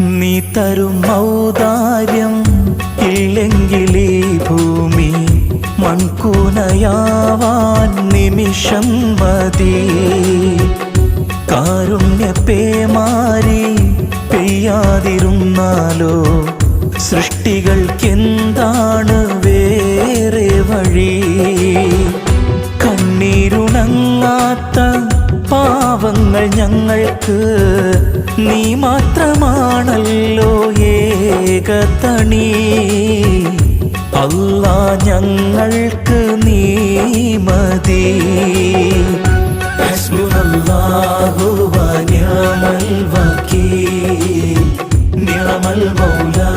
നീ തരും ഔദാര്യം ഇല്ലെങ്കിലീ ഭൂമി മൺകൂനയാവാൻ നിമിഷം മതി. കാരുണ്യപേമാരി പെയ്യാതിരുന്നാലോ സൃഷ്ടികൾക്കെന്താണ് വേറെ വഴി? കണ്ണീരുണങ്ങാത്ത പാവങ്ങൾ ഞങ്ങൾക്ക് നീ മാത്രമാണല്ലോ ഏകതണി. അല്ലാ ഞങ്ങൾക്ക് നീ മതി. ഹസ്ബുനല്ലാഹു വ നിഅമൽ വകീൽ നിഅമൽ മൗലാ